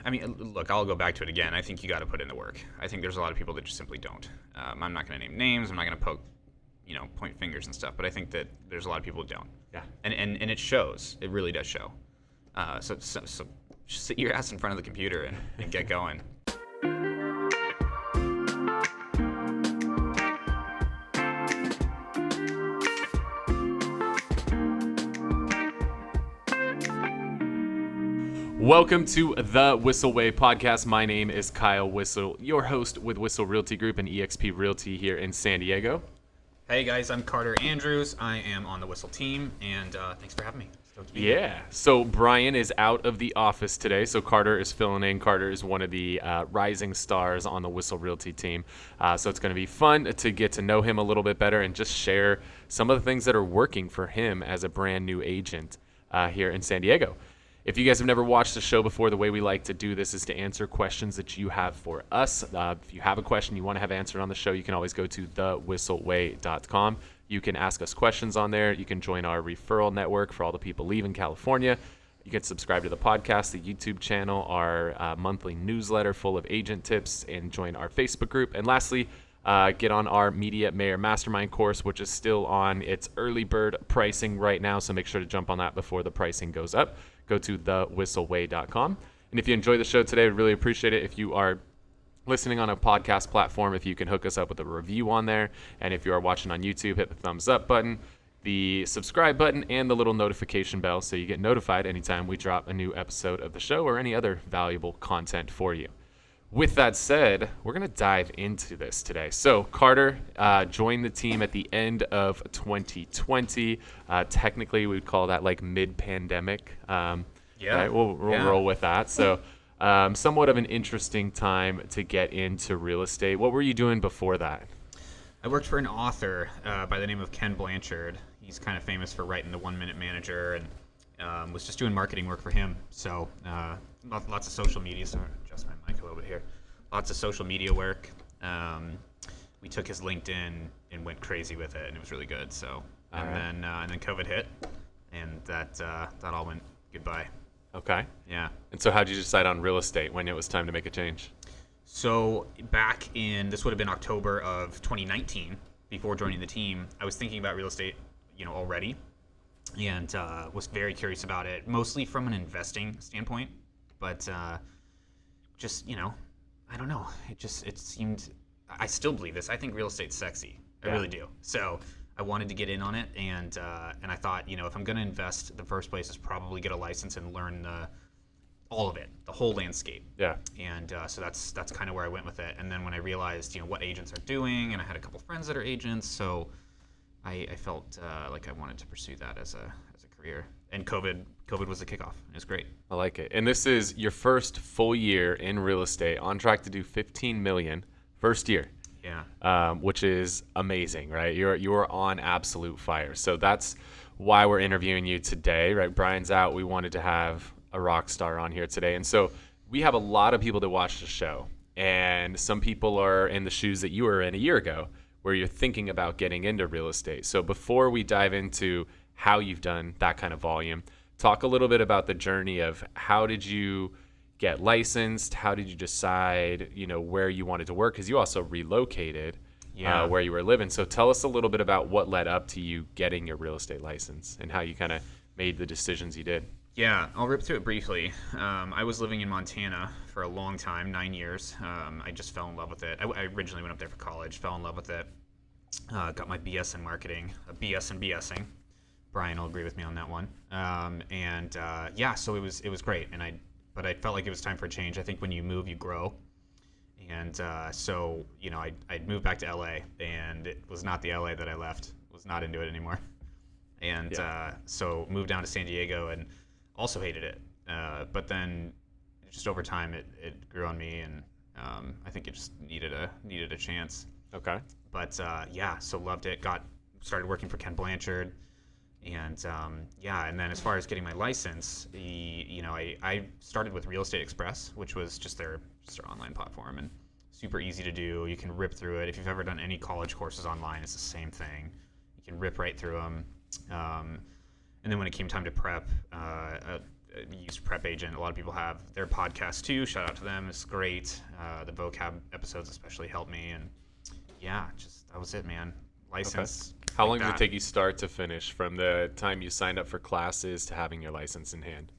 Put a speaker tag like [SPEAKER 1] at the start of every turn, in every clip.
[SPEAKER 1] I mean, look, I'll go back to it again. I think you got to put in the work. I think there's a lot of people that just simply don't. I'm not going to name names. I'm not going to point fingers and stuff. But I think that there's a lot of people who don't.
[SPEAKER 2] Yeah.
[SPEAKER 1] And it shows. It really does show. So sit your ass in front of the computer and get going.
[SPEAKER 2] Welcome to the Whissel Way Podcast. My name is Kyle Whissel, your host with Whissel Realty Group and eXp Realty here in San Diego.
[SPEAKER 1] Hey guys, I'm Carter Andrues. I am on the Whissel team, and thanks for having me. Stoked to be here.
[SPEAKER 2] So Bryan is out of the office today, so Carter is filling in. Carter is one of the rising stars on the Whissel Realty team, so it's going to be fun to get to know him a little bit better and just share some of the things that are working for him as a brand new agent here in San Diego. If you guys have never watched the show before, the way we like to do this is to answer questions that you have for us. If you have a question you want to have answered on the show, you can always go to thewhisselway.com. You can ask us questions on there. You can join our referral network for all the people leaving California. You can subscribe to the podcast, the YouTube channel, our monthly newsletter full of agent tips, and join our Facebook group. And lastly, get on our Media Mayor Mastermind course, which is still on its early bird pricing right now, so make sure to jump on that before the pricing goes up. Go to thewhisselway.com. And if you enjoy the show today, we'd really appreciate it if you are listening on a podcast platform, if you can hook us up with a review on there. And if you are watching on YouTube, hit the thumbs up button, the subscribe button, and the little notification bell so you get notified anytime we drop a new episode of the show or any other valuable content for you. With that said, we're going to dive into this today. So Carter joined the team at the end of 2020. Technically, we would call that like mid-pandemic. Right? We'll roll with that. So somewhat of an interesting time to get into real estate. What were you doing before that?
[SPEAKER 1] I worked for an author by the name of Ken Blanchard. He's kind of famous for writing the 1 Minute Manager, and was just doing marketing work for him. So lots of social media. Sorry, adjust my mic a little bit here. Lots of social media work. We took his LinkedIn and went crazy with it, and it was really good. So and then COVID hit, and that all went goodbye.
[SPEAKER 2] Okay.
[SPEAKER 1] Yeah.
[SPEAKER 2] And so how did you decide on real estate when it was time to make a change?
[SPEAKER 1] So back in, this would have been October of 2019, before joining the team, I was thinking about real estate, already, and was very curious about it, mostly from an investing standpoint. But just, I don't know. It seemed, I still believe this. I think real estate's sexy. I really do. So I wanted to get in on it, and I thought, if I'm going to invest, the first place is probably get a license and learn all of it, the whole landscape.
[SPEAKER 2] Yeah.
[SPEAKER 1] And so that's kind of where I went with it. And then when I realized, what agents are doing, and I had a couple friends that are agents, so I felt like I wanted to pursue that as a career. And COVID was the kickoff. It was great.
[SPEAKER 2] I like it. And this is your first full year in real estate, on track to do $15 million first year.
[SPEAKER 1] Yeah.
[SPEAKER 2] Which is amazing, right? You're on absolute fire. So that's why we're interviewing you today, right? Bryan's out. We wanted to have a rock star on here today. And so we have a lot of people that watch the show, and some people are in the shoes that you were in a year ago, where you're thinking about getting into real estate. So before we dive into how you've done that kind of volume, talk a little bit about the journey of how did you get licensed? How did you decide, where you wanted to work? Because you also relocated where you were living. So tell us a little bit about what led up to you getting your real estate license and how you kind of made the decisions you did.
[SPEAKER 1] Yeah, I'll rip through it briefly. I was living in Montana for a long time, 9 years. I just fell in love with it. I originally went up there for college, fell in love with it. Got my BS in marketing, a BS in BSing. Bryan will agree with me on that one. So it was great. But I felt like it was time for a change. I think when you move, you grow. And I'd moved back to LA, and it was not the LA that I left. Was not into it anymore. And so moved down to San Diego and also hated it. But then just over time, it grew on me, and I think it just needed a chance.
[SPEAKER 2] Okay.
[SPEAKER 1] But so loved it. Started working for Ken Blanchard. And and then as far as getting my license, I started with Real Estate Express, which was just their online platform, and super easy to do. You can rip through it. If you've ever done any college courses online, it's the same thing. You can rip right through them. And then when it came time to prep, used Prep Agent. A lot of people have their podcast too. Shout out to them. It's great. The vocab episodes especially helped me. And yeah, just that was it, man. License.
[SPEAKER 2] Okay. How long did it take you start to finish from the time you signed up for classes to having your license in hand?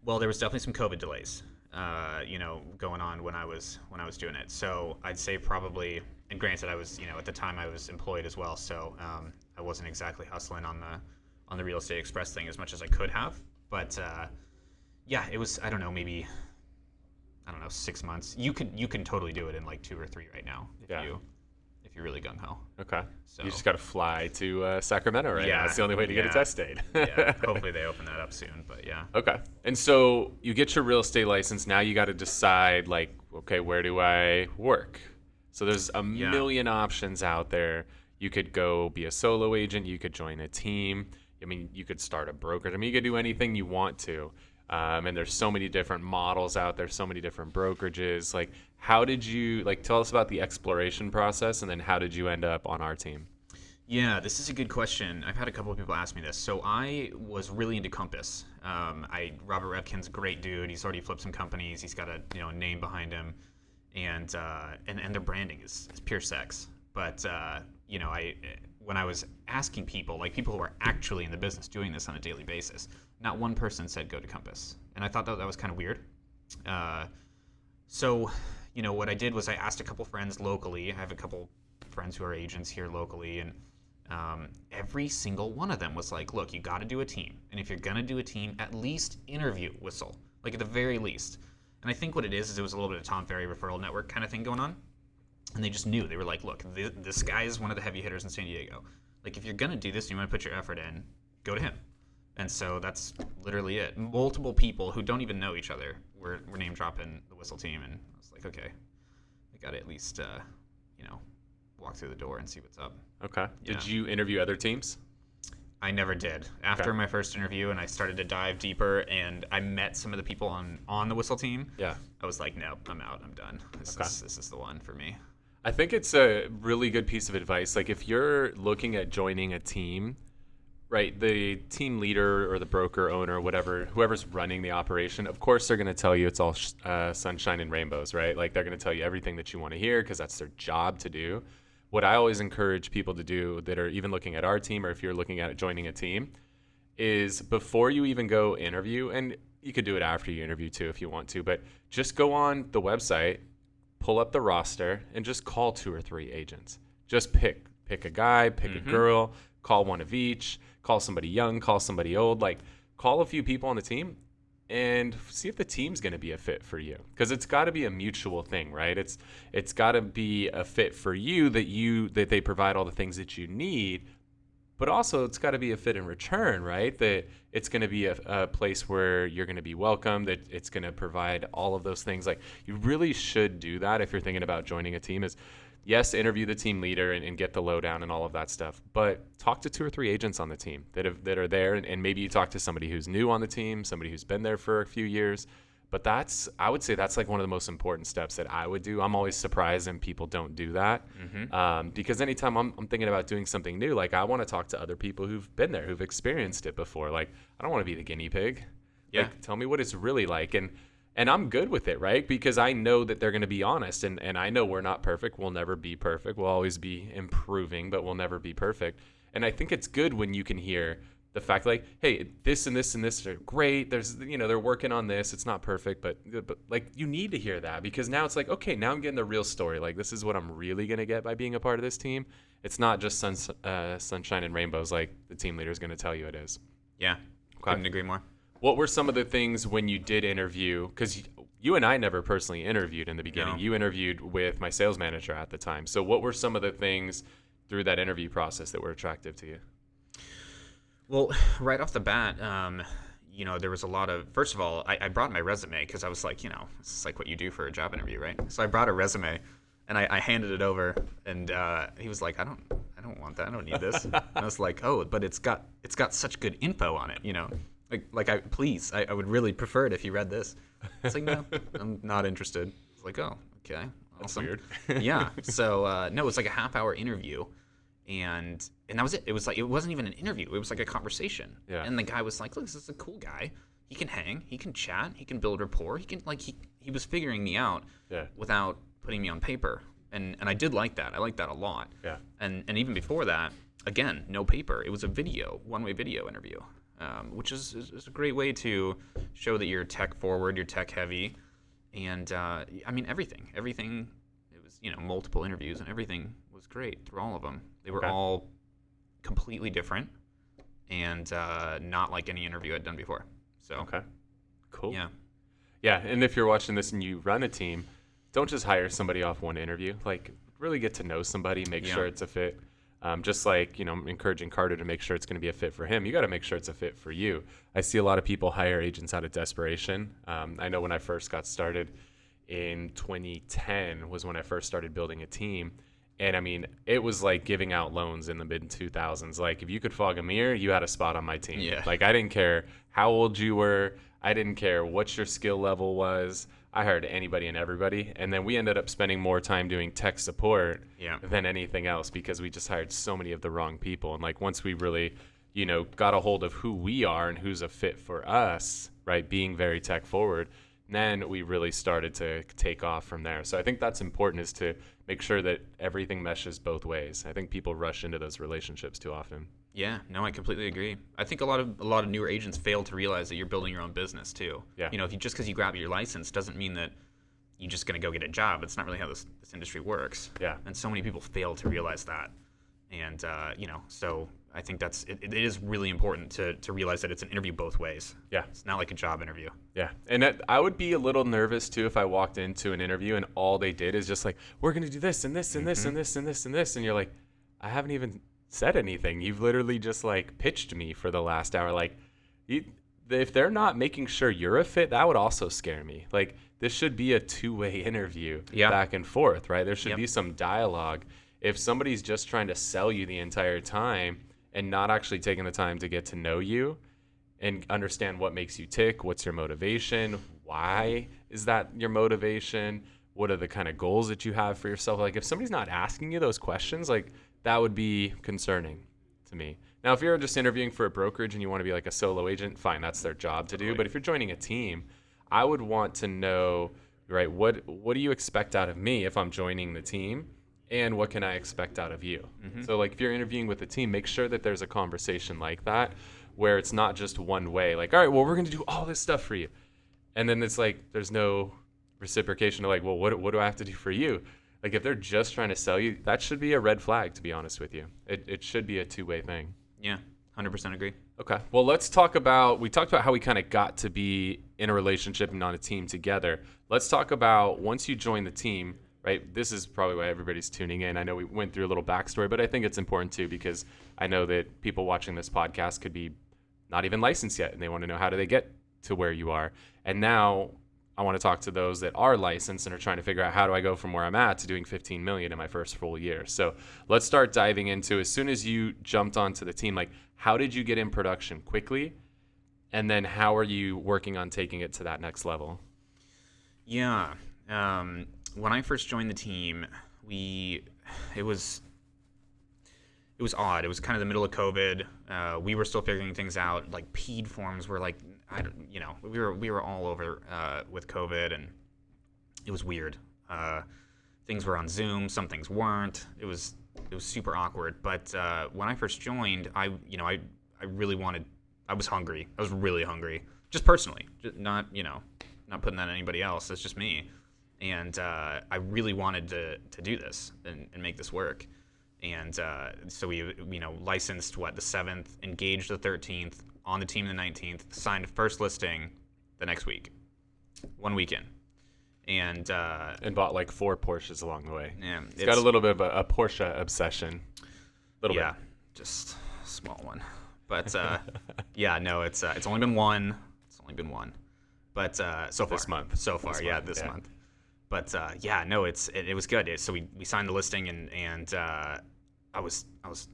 [SPEAKER 1] Well, there was definitely some COVID delays, going on when I was doing it. So I'd say probably, and granted, I was, at the time I was employed as well, so I wasn't exactly hustling on the Real Estate Express thing as much as I could have. But yeah, it was, I don't know, 6 months. You can totally do it in like 2 or 3 right now if you're really gung ho.
[SPEAKER 2] Okay.
[SPEAKER 1] So
[SPEAKER 2] you just got to fly to Sacramento right now. It's the only way to get a test date.
[SPEAKER 1] Yeah. Hopefully they open that up soon, but yeah.
[SPEAKER 2] Okay. And so you get your real estate license. Now you got to decide, like, okay, where do I work? So there's a million options out there. You could go be a solo agent. You could join a team. I mean, you could start a brokerage. I mean, you could do anything you want to. And there's so many different models out there, so many different brokerages. Like, how did you, tell us about the exploration process, and then how did you end up on our team?
[SPEAKER 1] Yeah, this is a good question. I've had a couple of people ask me this. So I was really into Compass. Robert Repkin's a great dude. He's already flipped some companies. He's got a name behind him, and their branding is pure sex. But when I was asking people, like people who are actually in the business doing this on a daily basis, not one person said go to Compass, and I thought that was kind of weird. So what I did was I asked a couple friends locally. I have a couple friends who are agents here locally, and every single one of them was like, look, you got to do a team, and if you're gonna do a team, at least interview Whissel, like at the very least. And I think what it is it was a little bit of Tom Ferry referral network kind of thing going on. And they just knew. They were like, look, this guy is one of the heavy hitters in San Diego. Like, if you're going to do this and you want to put your effort in, go to him. And so that's literally it. Multiple people who don't even know each other were name dropping the Whissel team. And I was like, okay, I got to at least, walk through the door and see what's up.
[SPEAKER 2] Okay.
[SPEAKER 1] Yeah.
[SPEAKER 2] Did you interview other teams?
[SPEAKER 1] I never did. After my first interview and I started to dive deeper and I met some of the people on the Whissel team, I was like, nope, I'm out. I'm done. This is the one for me.
[SPEAKER 2] I think it's a really good piece of advice. Like, if you're looking at joining a team, right, the team leader or the broker owner, whoever's running the operation, of course they're going to tell you it's all sunshine and rainbows, right? Like, they're going to tell you everything that you want to hear because that's their job to do. What I always encourage people to do that are even looking at our team, or if you're looking at joining a team, is before you even go interview, and you could do it after you interview too if you want to, but just go on the website, pull up the roster, and just call 2 or 3 agents. Just pick a guy, pick a girl, call one of each, call somebody young, call somebody old, call a few people on the team and see if the team's going to be a fit for you, because it's got to be a mutual thing, right? It's got to be a fit for you that they provide all the things that you need, but also it's got to be a fit in return, right? That it's going to be a place where you're going to be welcome, that it's going to provide all of those things. Like, you really should do that if you're thinking about joining a team. Is yes, interview the team leader and get the lowdown and all of that stuff, but talk to 2 or 3 agents on the team that are there, and maybe you talk to somebody who's new on the team, somebody who's been there for a few years. But I would say that's like one of the most important steps that I would do. I'm always surprised when people don't do that, because anytime I'm thinking about doing something new, like, I want to talk to other people who've been there, who've experienced it before. Like, I don't want to be the guinea pig.
[SPEAKER 1] Yeah.
[SPEAKER 2] Like, tell me what it's really like. And I'm good with it, right? Because I know that they're going to be honest, and I know we're not perfect. We'll never be perfect. We'll always be improving, but we'll never be perfect. And I think it's good when you can hear the fact, like, hey, this and this and this are great. There's, they're working on this. It's not perfect, but like, you need to hear that, because now it's like, okay, now I'm getting the real story. Like, this is what I'm really going to get by being a part of this team. It's not just sunshine and rainbows like the team leader is going to tell you it is.
[SPEAKER 1] Yeah, couldn't agree more.
[SPEAKER 2] What were some of the things when you did interview? Because you and I never personally interviewed in the beginning. No. You interviewed with my sales manager at the time. So what were some of the things through that interview process that were attractive to you?
[SPEAKER 1] Well, right off the bat, there was a lot of, first of all, I brought my resume because I was like, this is like what you do for a job interview, right? So I brought a resume and I handed it over, and he was like, I don't want that. I don't need this. And I was like, oh, but it's got such good info on it, I would really prefer it if you read this. It's like, no, I'm not interested. It's like, oh, okay. Awesome.
[SPEAKER 2] That's
[SPEAKER 1] weird. Yeah. So, no, it was like a half-hour interview, and that was it. It was like, it wasn't even an interview. It was like a conversation.
[SPEAKER 2] Yeah.
[SPEAKER 1] And the guy was like, look, this is a cool guy. he can hang, he can chat, he can build rapport, he was figuring me out without putting me on paper. And I did like that. I liked that a lot.
[SPEAKER 2] Yeah.
[SPEAKER 1] And even before that, again, no paper. It was a one-way video interview, which is a great way to show that you're tech forward, you're tech heavy. And I mean, everything, it was, multiple interviews, and everything was great through all of them. They were all completely different and not like any interview I'd done before. So,
[SPEAKER 2] okay, cool.
[SPEAKER 1] Yeah.
[SPEAKER 2] Yeah, and if you're watching this and you run a team, don't just hire somebody off one interview. Like, really get to know somebody, make sure it's a fit. Just like, encouraging Carter to make sure it's going to be a fit for him, you got to make sure it's a fit for you. I see a lot of people hire agents out of desperation. I know when I first got started in 2010 was when I first started building a team. And I mean, it was like giving out loans in the mid 2000s. Like, if you could fog a mirror, you had a spot on my team.
[SPEAKER 1] Yeah.
[SPEAKER 2] Like, I didn't care how old you were. I didn't care what your skill level was. I hired anybody and everybody. And then we ended up spending more time doing tech support than anything else, because we just hired so many of the wrong people. And like, once we really, got a hold of who we are and who's a fit for us, right, being very tech forward, then we really started to take off from there. So I think that's important, is to make sure that everything meshes both ways. I think people rush into those relationships too often.
[SPEAKER 1] Yeah, no, I completely agree. I think a lot of newer agents fail to realize that you're building your own business too.
[SPEAKER 2] Yeah.
[SPEAKER 1] If you just because you grab your license doesn't mean that you're just going to go get a job. It's not really how this industry works.
[SPEAKER 2] Yeah.
[SPEAKER 1] And so many people fail to realize that. And so I think it is really important to realize that it's an interview both ways.
[SPEAKER 2] Yeah.
[SPEAKER 1] It's not like a job interview.
[SPEAKER 2] Yeah. And I would be a little nervous too if I walked into an interview and all they did is just like, we're going to do this and this and this and this and this and this. And you're like, I haven't even said anything. You've literally just like pitched me for the last hour. Like, if they're not making sure you're a fit, that would also scare me. Like, this should be a two-way interview back and forth, right? There should be some dialogue. If somebody's just trying to sell you the entire time and not actually taking the time to get to know you and understand what makes you tick, what's your motivation, why is that your motivation, what are the kind of goals that you have for yourself? Like, if somebody's not asking you those questions, like, that would be concerning to me. Now, if you're just interviewing for a brokerage and you want to be like a solo agent, fine, that's their job to do. But if you're joining a team, I would want to know, right, what do you expect out of me if I'm joining the team? And what can I expect out of you? Mm-hmm. So, like, if you're interviewing with a team, make sure that there's a conversation like that where it's not just one way. Like, all right, well, we're going to do all this stuff for you. And then it's like there's no reciprocation to like, well, what do I have to do for you? Like, if they're just trying to sell you, that should be a red flag, to be honest with you. It should be a two-way thing.
[SPEAKER 1] Yeah, 100% agree.
[SPEAKER 2] Okay. Well, we talked about how we kind of got to be in a relationship and on a team together. Let's talk about once you join the team, right? This is probably why everybody's tuning in. I know we went through a little backstory, but I think it's important too, because I know that people watching this podcast could be not even licensed yet, and they want to know, how do they get to where you are? And now I want to talk to those that are licensed and are trying to figure out, how do I go from where I'm at to doing 15 million in my first full year? So let's start diving into, as soon as you jumped onto the team, like, how did you get in production quickly? And then how are you working on taking it to that next level?
[SPEAKER 1] Yeah. When I first joined the team, it was odd. It was kind of the middle of COVID. We were still figuring things out. Like, PED forms were like, we were all over with COVID, and it was weird. Things were on Zoom, some things weren't. It was super awkward. But when I first joined, I was hungry. I was really hungry, just personally, not putting that on anybody else. It's just me. And I really wanted to do this and make this work. And so we licensed the 7th, engaged the 13th, on the team the 19th, signed first listing the next week, 1 weekend. And
[SPEAKER 2] bought like 4 Porsches along the way.
[SPEAKER 1] Yeah,
[SPEAKER 2] it's got a little bit of a Porsche obsession. Bit.
[SPEAKER 1] Just a small one. But yeah, no, it's only been one. It's only been one. But so far.
[SPEAKER 2] This month.
[SPEAKER 1] This month. But it was good. So we signed the listing, and I was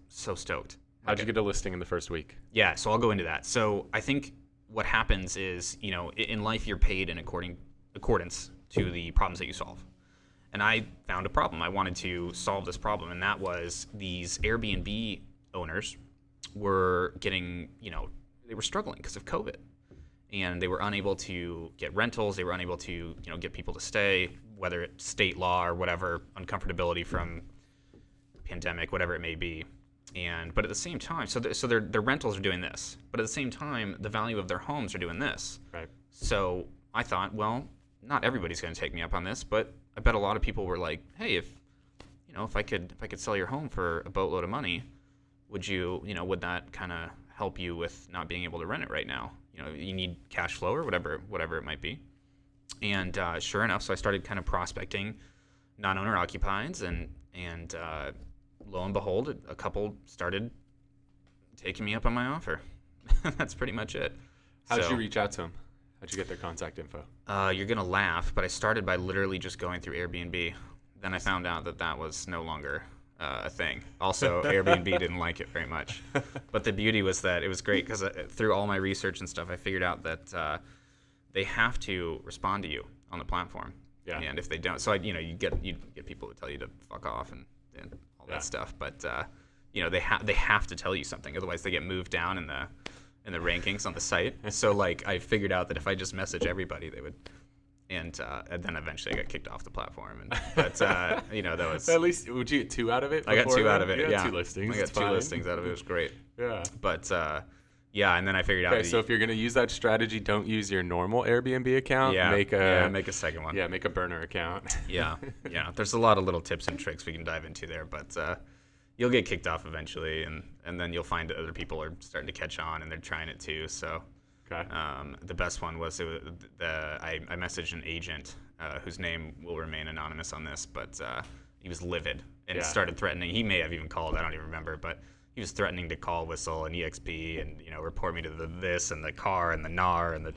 [SPEAKER 1] so stoked.
[SPEAKER 2] How'd you get a listing in the first week?
[SPEAKER 1] Yeah, so I'll go into that. So I think what happens is, in life you're paid in accordance to the problems that you solve. And I found a problem. I wanted to solve this problem, and that was these Airbnb owners were getting, they were struggling because of COVID. and they were unable to get rentals. They were unable to get people to stay, whether it's state law or whatever, uncomfortability from pandemic, whatever it may be. But at the same time, so their rentals are doing this, but at the same time, the value of their homes are doing this.
[SPEAKER 2] Right.
[SPEAKER 1] So I thought, well, not everybody's going to take me up on this, but I bet a lot of people were like, hey, if I could sell your home for a boatload of money, would that kind of help you with not being able to rent it right now? You need cash flow or whatever it might be. And sure enough, so I started kind of prospecting non-owner occupieds, and lo and behold, a couple started taking me up on my offer. That's pretty much it.
[SPEAKER 2] How did you reach out to them? How'd you get their contact info?
[SPEAKER 1] You're going to laugh, but I started by literally just going through Airbnb. Then I found out that was no longer a thing. Also, Airbnb didn't like it very much. But the beauty was that it was great because through all my research and stuff, I figured out that they have to respond to you on the platform.
[SPEAKER 2] Yeah.
[SPEAKER 1] And if they don't, so you get people who tell you to fuck off and all that stuff. But they have to tell you something, otherwise they get moved down in the rankings on the site. So I figured out that if I just message everybody, they would. And then eventually I got kicked off the platform. But that was...
[SPEAKER 2] At least, would you get 2 out of it?
[SPEAKER 1] I got 2 out of it,
[SPEAKER 2] You
[SPEAKER 1] yeah.
[SPEAKER 2] got 2 listings.
[SPEAKER 1] I got 2 listings out of it. It was great.
[SPEAKER 2] Yeah.
[SPEAKER 1] But, and then I figured out...
[SPEAKER 2] Okay, so if you're going to use that strategy, don't use your normal Airbnb account.
[SPEAKER 1] Yeah,
[SPEAKER 2] make
[SPEAKER 1] a second one.
[SPEAKER 2] Yeah, make a burner account.
[SPEAKER 1] Yeah. There's a lot of little tips and tricks we can dive into there, but you'll get kicked off eventually, and then you'll find that other people are starting to catch on, and they're trying it too, so...
[SPEAKER 2] Okay.
[SPEAKER 1] The best one was I messaged an agent whose name will remain anonymous on this, but he was livid and started threatening. He may have even called. I don't even remember, but he was threatening to call Whissel and EXP and report me to this and the car and the NAR and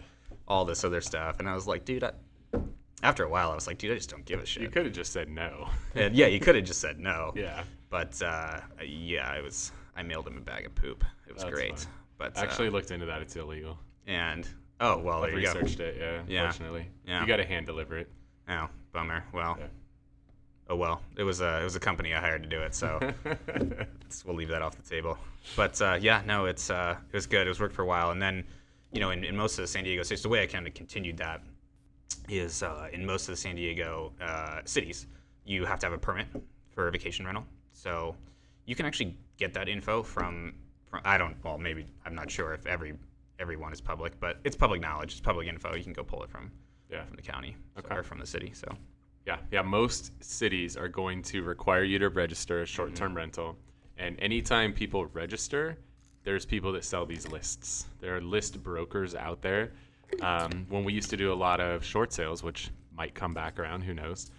[SPEAKER 1] all this other stuff. And I was like, dude, after a while, I was like, dude, I just don't give a shit.
[SPEAKER 2] You could have just said no.
[SPEAKER 1] And you could have just said no.
[SPEAKER 2] Yeah.
[SPEAKER 1] But I mailed him a bag of poop. It was great.
[SPEAKER 2] Fun.
[SPEAKER 1] But
[SPEAKER 2] actually looked into that. It's illegal.
[SPEAKER 1] And there you go.
[SPEAKER 2] I've researched it, yeah. Unfortunately, you got to hand deliver it.
[SPEAKER 1] Oh, bummer. Well, oh well. It was a company I hired to do it, so we'll leave that off the table. But it was good. It was worked for a while, and then in most of the San Diego cities, the way I kind of continued that is in most of the San Diego cities, you have to have a permit for a vacation rental. So you can actually get that info from maybe I'm not sure if everyone is public, but it's public knowledge. It's public info. You can go pull it from the county or from the city. So
[SPEAKER 2] most cities are going to require you to register a short-term rental, and anytime people register, there's people that sell these lists. There are list brokers out there. When we used to do a lot of short sales, which might come back around, who knows,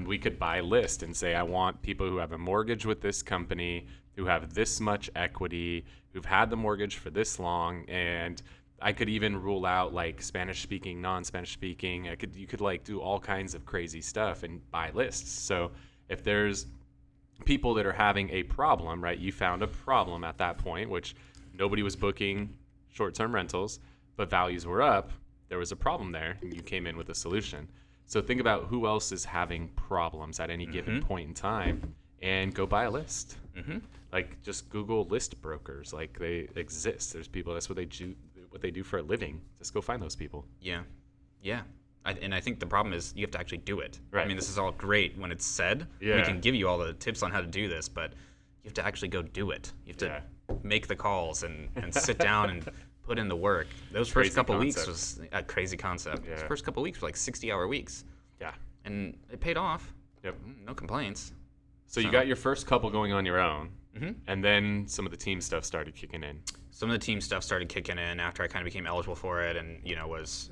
[SPEAKER 2] we could buy a list and say, I want people who have a mortgage with this company, who have this much equity, who've had the mortgage for this long, and I could even rule out Spanish speaking, non-Spanish speaking. You could do all kinds of crazy stuff and buy lists. So if there's people that are having a problem, right? You found a problem at that point, which nobody was booking short-term rentals, but values were up. There was a problem there, and you came in with a solution. So think about who else is having problems at any given point in time, and go buy a list. Just Google list brokers. They exist. There's people. That's what they do for a living. Just go find those people.
[SPEAKER 1] Yeah. I think the problem is you have to actually do it.
[SPEAKER 2] Right.
[SPEAKER 1] I mean, this is all great when it's said.
[SPEAKER 2] Yeah.
[SPEAKER 1] We can give you all the tips on how to do this, but you have to actually go do it. You have to make the calls and sit down and put in the work. Those first couple weeks was a crazy concept.
[SPEAKER 2] Yeah.
[SPEAKER 1] Those first couple weeks were 60-hour weeks.
[SPEAKER 2] Yeah.
[SPEAKER 1] And it paid off.
[SPEAKER 2] Yep.
[SPEAKER 1] No complaints.
[SPEAKER 2] So you got your first couple going on your own, and then some of the team stuff started kicking in.
[SPEAKER 1] Some of the team stuff started kicking in after I kind of became eligible for it, and was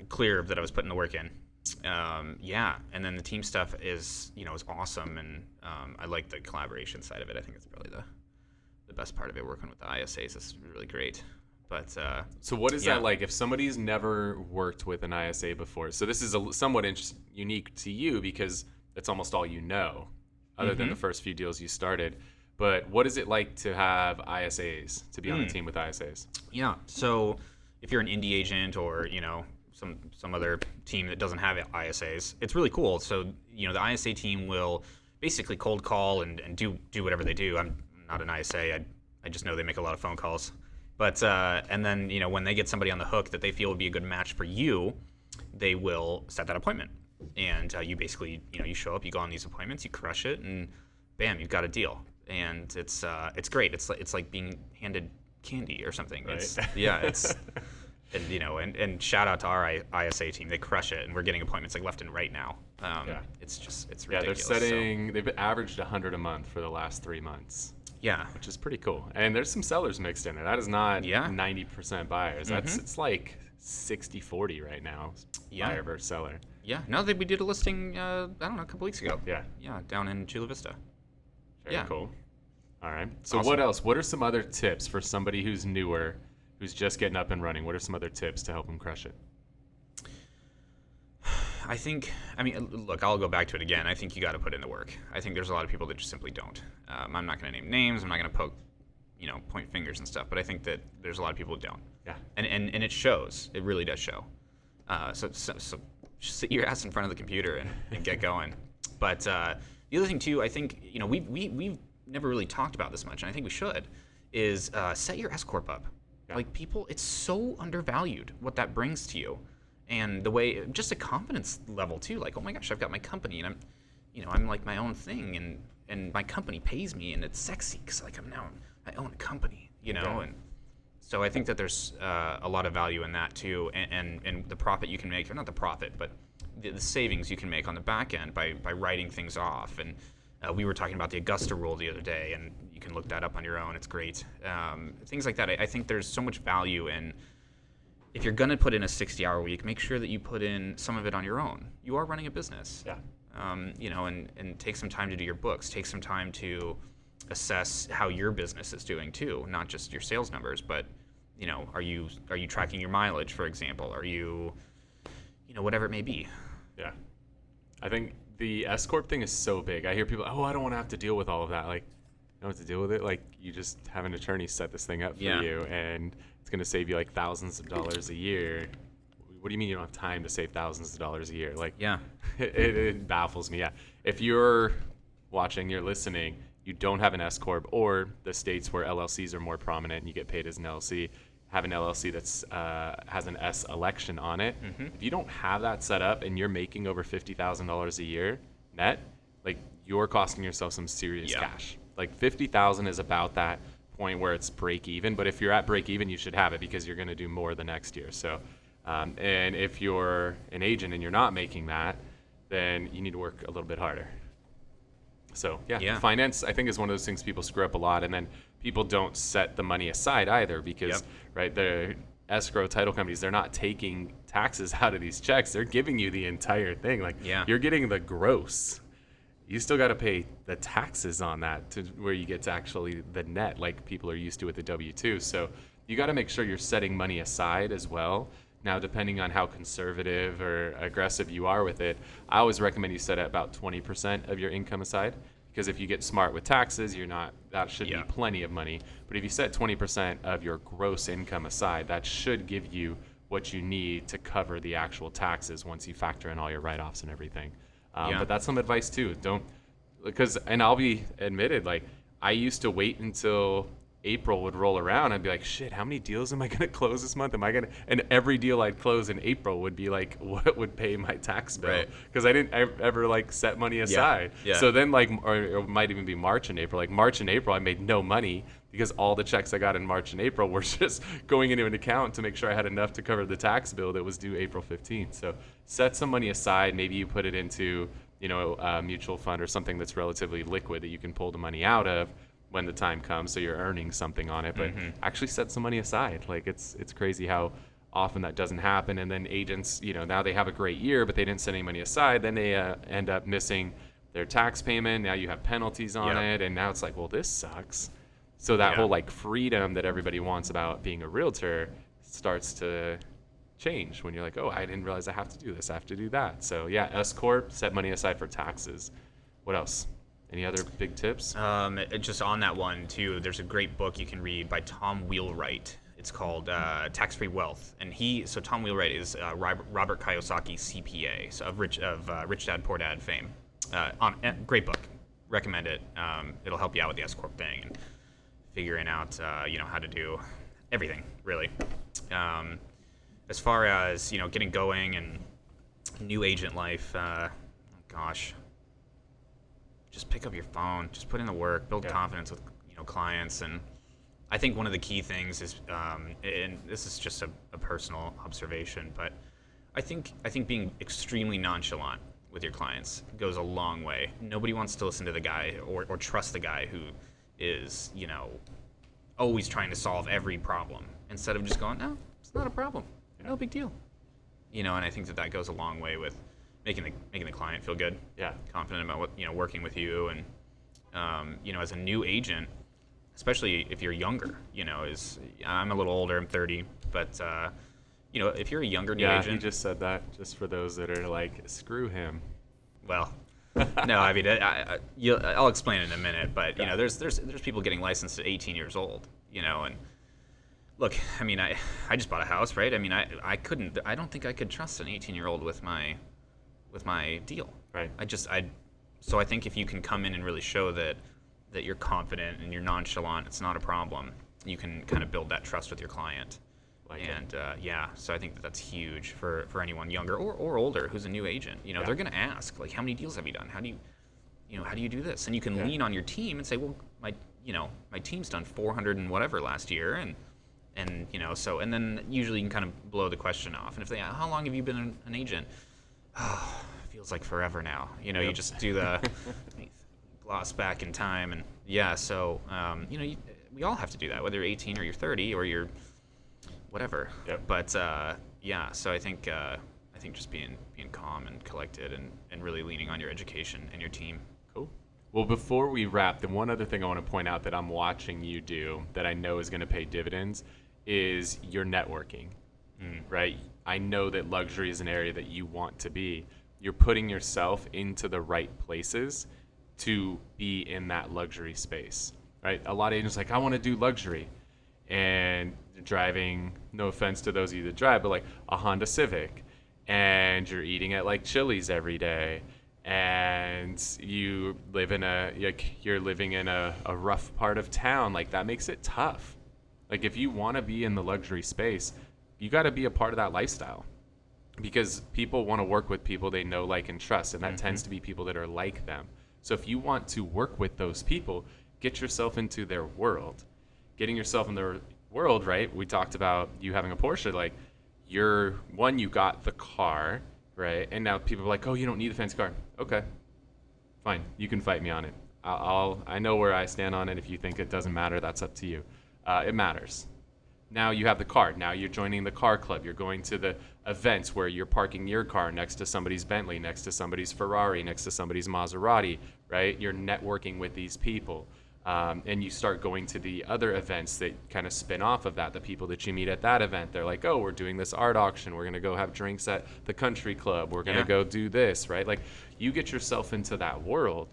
[SPEAKER 1] clear that I was putting the work in. And then the team stuff is awesome, and I like the collaboration side of it. I think it's probably the best part of it. Working with the ISAs is really great. But
[SPEAKER 2] so what is that like if somebody's never worked with an ISA before? So this is somewhat unique to you because that's almost all you know, other than the first few deals you started. But what is it like to have ISAs, to be on a team with ISAs?
[SPEAKER 1] Yeah, so if you're an indie agent or some other team that doesn't have ISAs, it's really cool. So the ISA team will basically cold call and do whatever they do. I'm not an ISA. I just know they make a lot of phone calls. But and then when they get somebody on the hook that they feel would be a good match for you, they will set that appointment. And you basically you show up, you go on these appointments, you crush it, and bam, you've got a deal. And it's great. It's like being handed candy or something.
[SPEAKER 2] Right.
[SPEAKER 1] It's and shout out to our ISA team. They crush it, and we're getting appointments like left and right now. It's ridiculous.
[SPEAKER 2] Yeah, they've averaged 100 a month for the last 3 months.
[SPEAKER 1] Yeah,
[SPEAKER 2] which is pretty cool. And there's some sellers mixed in there. That is not 90% buyers. It's like 60-40 right now, buyer versus seller.
[SPEAKER 1] Yeah, no, we did a listing, I don't know, a couple weeks ago.
[SPEAKER 2] Yeah,
[SPEAKER 1] down in Chula Vista.
[SPEAKER 2] Very cool. All right. So
[SPEAKER 1] awesome.
[SPEAKER 2] What else? What are some other tips for somebody who's newer, who's just getting up and running? What are some other tips to help them crush it?
[SPEAKER 1] Look, I'll go back to it again. I think you got to put in the work. I think there's a lot of people that just simply don't. I'm not going to name names. I'm not going to point fingers and stuff. But I think that there's a lot of people who don't.
[SPEAKER 2] Yeah.
[SPEAKER 1] And it shows. It really does show. So sit your ass in front of the computer and get going. But the other thing too, I think we've never really talked about this much, and I think we should, is set your S-corp up. Yeah. Like people, it's so undervalued what that brings to you. And the way, just a confidence level too, like, oh my gosh, I've got my company, and I'm like my own thing, and my company pays me, and it's sexy because like I own a company, and so I think that there's a lot of value in that too, and the profit you can make, or not the profit, but the savings you can make on the back end by writing things off. And we were talking about the Augusta rule the other day, and you can look that up on your own. It's great. Things like that. I think there's so much value in. If you're going to put in a 60-hour week, make sure that you put in some of it on your own. You are running a business.
[SPEAKER 2] Yeah.
[SPEAKER 1] And take some time to do your books. Take some time to assess how your business is doing too, not just your sales numbers, but are you tracking your mileage, for example? Are you, whatever it may be.
[SPEAKER 2] Yeah. I think the S-corp thing is so big. I hear people, I don't want to have to deal with all of that. Like, you don't have to deal with it. Like, you just have an attorney set this thing up for you, and it's going to save you like thousands of dollars a year. What do you mean you don't have time to save thousands of dollars a year? Like, it baffles me. Yeah. If you're watching, you're listening, you don't have an S-corp, or the states where LLCs are more prominent and you get paid as an LLC, have an LLC that's has an S election on it. Mm-hmm. If you don't have that set up and you're making over $50,000 a year net, like, you're costing yourself some serious cash. Like, $50,000 is about that point where it's break even, but if you're at break even, you should have it because you're going to do more the next year. So and if you're an agent and you're not making that, then you need to work a little bit harder. So finance, I think, is one of those things people screw up a lot, and then people don't set the money aside either because the escrow title companies, they're not taking taxes out of these checks. They're giving you the entire thing. Like, you're getting the gross. You still got to pay the taxes on that to where you get to actually the net, like people are used to with the W-2. So you got to make sure you're setting money aside as well. Now, depending on how conservative or aggressive you are with it, I always recommend you set at about 20% of your income aside, because if you get smart with taxes, that should be plenty of money. But if you set 20% of your gross income aside, that should give you what you need to cover the actual taxes once you factor in all your write-offs and everything. But that's some advice too. And I'll be admitted, like, I used to wait until April would roll around. I'd be like, shit, how many deals am I going to close this month? And every deal I'd close in April would be like, what would pay my tax bill? Because I didn't ever like set money aside. Yeah. So then or it might even be March and April. Like March and April, I made no money because all the checks I got in March and April were just going into an account to make sure I had enough to cover the tax bill that was due April 15th. So set some money aside. Maybe you put it into, a mutual fund or something that's relatively liquid that you can pull the money out of when the time comes, so you're earning something on it. But actually set some money aside. Like, it's crazy how often that doesn't happen. And then agents, now they have a great year, but they didn't set any money aside. Then they end up missing their tax payment. Now you have penalties on it, and now it's like, well, this sucks. So that whole like freedom that everybody wants about being a realtor starts to change when you're like, oh, I didn't realize I have to do this, I have to do that. So S-corp, set money aside for taxes. What else? Any other big tips?
[SPEAKER 1] Just on that one too, there's a great book you can read by Tom Wheelwright. It's called Tax-Free Wealth, and Tom Wheelwright is Robert Kiyosaki CPA, so of Rich Dad Poor Dad fame. Great book, recommend it. It'll help you out with the S-corp thing and figuring out how to do everything really. As far as getting going and new agent life, gosh, just pick up your phone, just put in the work, build confidence with clients. And I think one of the key things is, and this is just a personal observation, but I think being extremely nonchalant with your clients goes a long way. Nobody wants to listen to the guy or trust the guy who is always trying to solve every problem, instead of just going, no, it's not a problem, no big deal. And I think that goes a long way with making the client feel good, confident about what working with you. And as a new agent, especially if you're younger, I'm a little older, I'm 30, but if you're a younger new agent.
[SPEAKER 2] Yeah, he just said that, just for those that are like, screw him.
[SPEAKER 1] Well, no, I mean, I'll explain in a minute, but there's people getting licensed at 18 years old, and look, I mean, I just bought a house, right? I mean, I don't think I could trust an 18-year-old with my deal.
[SPEAKER 2] Right.
[SPEAKER 1] So I think if you can come in and really show that you're confident and you're nonchalant, it's not a problem. You can kind of build that trust with your client. So I think that's huge for anyone younger or older who's a new agent. They're going to ask, like, how many deals have you done? How do you do this? And you can lean on your team and say, well, my team's done 400 and whatever last year, and then usually you can kind of blow the question off. And if they ask, how long have you been an agent? Oh, feels like forever now. You just do the gloss back in time, and we all have to do that, whether you're 18 or you're 30 or you're whatever. But so I think just being calm and collected and really leaning on your education and your team.
[SPEAKER 2] Cool. Well, before we wrap, the one other thing I want to point out that I'm watching you do that I know is going to pay dividends is your networking. Right? I know that luxury is an area that you want to be. You're putting yourself into the right places to be in that luxury space, right? A lot of agents are like, I want to do luxury, and driving, no offense to those of you that drive, but like a Honda Civic, and you're eating at like Chili's every day, and you live in you're living in a rough part of town. Like, that makes it tough. Like, if you want to be in the luxury space, you got to be a part of that lifestyle, because people want to work with people they know, like, and trust, and that tends to be people that are like them. So if you want to work with those people, get yourself into their world. Getting yourself in their world, right? We talked about you having a Porsche. Like, you got the car, right? And now people are like, oh, you don't need a fancy car. Okay, fine. You can fight me on it. I know where I stand on it. If you think it doesn't matter, that's up to you. It matters. Now you have the car. Now you're joining the car club. You're going to the events where you're parking your car next to somebody's Bentley, next to somebody's Ferrari, next to somebody's Maserati, right? You're networking with these people. And you start going to the other events that kind of spin off of that. The people that you meet at that event, they're like, oh, we're doing this art auction. We're going to go have drinks at the country club. We're going to go do this, right? Like, you get yourself into that world.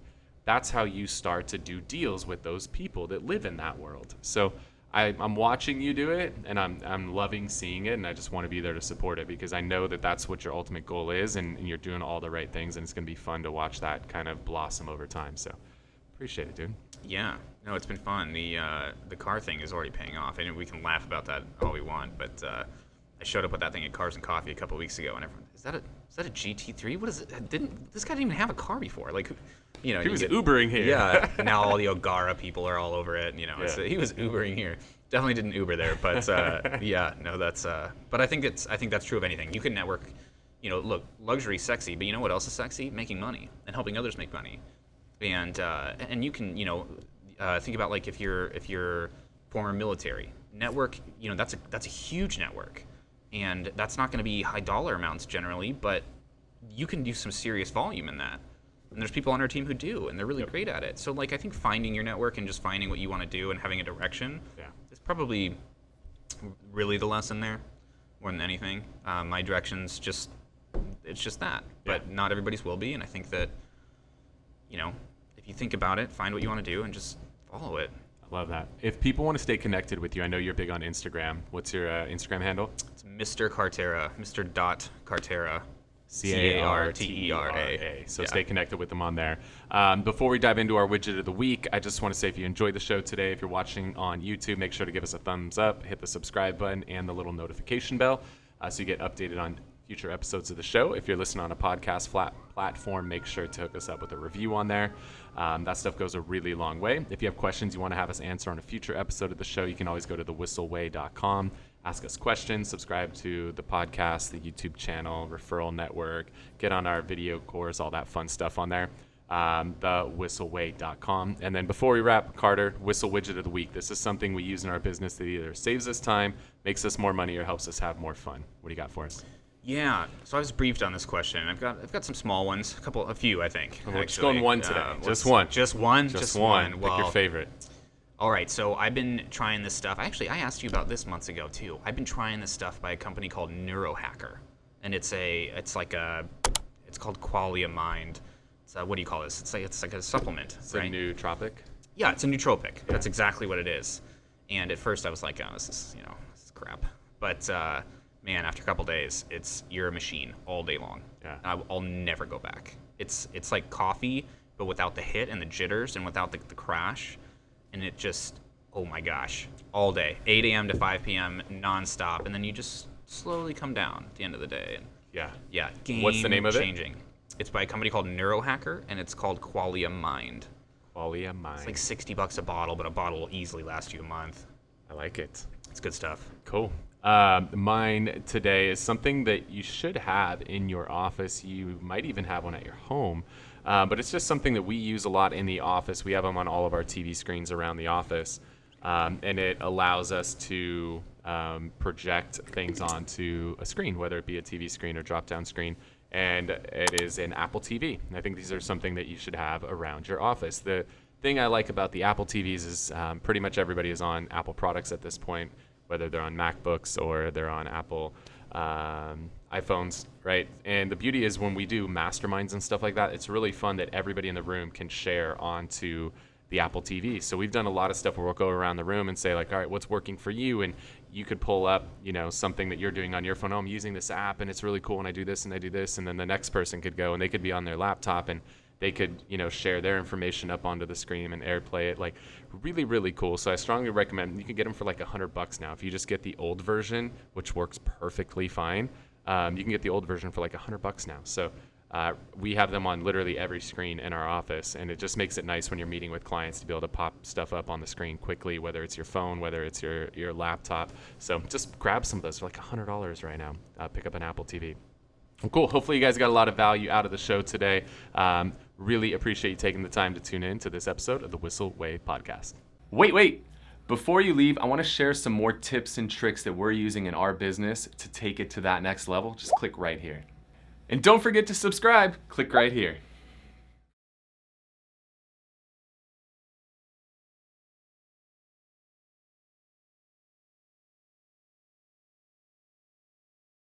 [SPEAKER 2] That's how you start to do deals with those people that live in that world. So I'm watching you do it, and I'm loving seeing it, and I just want to be there to support it, because I know that that's what your ultimate goal is, and you're doing all the right things, and it's going to be fun to watch that kind of blossom over time. So appreciate it, dude.
[SPEAKER 1] Yeah, no, it's been fun. The car thing is already paying off, and we can laugh about that all we want, but I showed up with that thing at Cars and Coffee a couple weeks ago, and everyone, is that a GT3? What is it? This guy didn't even have a car before. Like, he
[SPEAKER 2] was Ubering here.
[SPEAKER 1] Yeah. Now all the Ogara people are all over it. He was Ubering here. Definitely didn't Uber there, but that's. But I think that's true of anything. You can network. Look, luxury's sexy, but you know what else is sexy? Making money and helping others make money. And you can think about, like, if you're former military, network, that's a huge network, and that's not going to be high dollar amounts generally, but you can do some serious volume in that. And there's people on our team who do, and they're really great at it. So, like, I think finding your network and just finding what you want to do and having a direction is probably really the lesson there, more than anything. My direction's just that, but not everybody's will be, and I think that if you think about it, find what you want to do and just follow it.
[SPEAKER 2] I love that. If people want to stay connected with you, I know you're big on Instagram. What's your Instagram handle?
[SPEAKER 1] It's Mr. Cartera, Mr. Cartera. Cartera.
[SPEAKER 2] So stay connected with them on there. Before we dive into our widget of the week, I just want to say if you enjoyed the show today, if you're watching on YouTube, make sure to give us a thumbs up, hit the subscribe button, and the little notification bell so you get updated on future episodes of the show. If you're listening on a podcast platform, make sure to hook us up with a review on there. That stuff goes a really long way. If you have questions you want to have us answer on a future episode of the show, you can always go to thewhisselway.com. Ask us questions, subscribe to the podcast, the YouTube channel, referral network, get on our video course, all that fun stuff on there, thewhisselway.com. And then before we wrap, Carter, Whissel Widget of the Week. This is something we use in our business that either saves us time, makes us more money, or helps us have more fun. What do you got for us?
[SPEAKER 1] Yeah, so I was briefed on this question. I've got some small ones, a few, I think.
[SPEAKER 2] We're just going one today. Just one.
[SPEAKER 1] Just one.
[SPEAKER 2] Pick
[SPEAKER 1] Well,
[SPEAKER 2] your favorite.
[SPEAKER 1] All right, so I've been trying this stuff. Actually, I asked you about this months ago too. I've been trying this stuff by a company called Neurohacker, and it's called Qualia Mind. So what do you call this? It's like a supplement.
[SPEAKER 2] It's
[SPEAKER 1] right?
[SPEAKER 2] a nootropic.
[SPEAKER 1] Yeah, it's a nootropic. Yeah. That's exactly what it is. And at first I was like, oh, this is crap. But man, after a couple days, you're a machine all day long.
[SPEAKER 2] Yeah.
[SPEAKER 1] I'll never go back. It's like coffee, but without the hit and the jitters and without the crash. And it just, oh my gosh, all day, 8 a.m. to 5 p.m. nonstop, and then you just slowly come down at the end of the day. And
[SPEAKER 2] yeah.
[SPEAKER 1] Game
[SPEAKER 2] What's the name of it?
[SPEAKER 1] changing. It's by a company called Neurohacker, and it's called Qualia Mind.
[SPEAKER 2] Qualia Mind.
[SPEAKER 1] It's like $60 a bottle, but a bottle will easily last you a month.
[SPEAKER 2] I like it.
[SPEAKER 1] It's good stuff.
[SPEAKER 2] Cool. Mine today is something that you should have in your office. You might even have one at your home. But it's just something that we use a lot in the office. We have them on all of our TV screens around the office. And it allows us to project things onto a screen, whether it be a TV screen or drop-down screen. And it is an Apple TV. And I think these are something that you should have around your office. The thing I like about the Apple TVs is pretty much everybody is on Apple products at this point, whether they're on MacBooks or they're on Apple iPhones, right? And the beauty is when we do masterminds and stuff like that, it's really fun that everybody in the room can share onto the Apple TV. So we've done a lot of stuff where we'll go around the room and say like, all right, what's working for you? And you could pull up, something that you're doing on your phone. Oh, I'm using this app and it's really cool and I do this and I do this. And then the next person could go and they could be on their laptop and they could, share their information up onto the screen and AirPlay it. Like really, really cool. So I strongly recommend, you can get them for like $100 now. If you just get the old version, which works perfectly fine, you can get the old version for like $100 now. So we have them on literally every screen in our office, and it just makes it nice when you're meeting with clients to be able to pop stuff up on the screen quickly, whether it's your phone, whether it's your laptop. So just grab some of those for like $100 right now. Pick up an Apple TV. Well, cool. Hopefully you guys got a lot of value out of the show today. Really appreciate you taking the time to tune in to this episode of the Whissel Way Podcast. Wait. Before you leave, I want to share some more tips and tricks that we're using in our business to take it to that next level. Just click right here. And don't forget to subscribe. Click right here.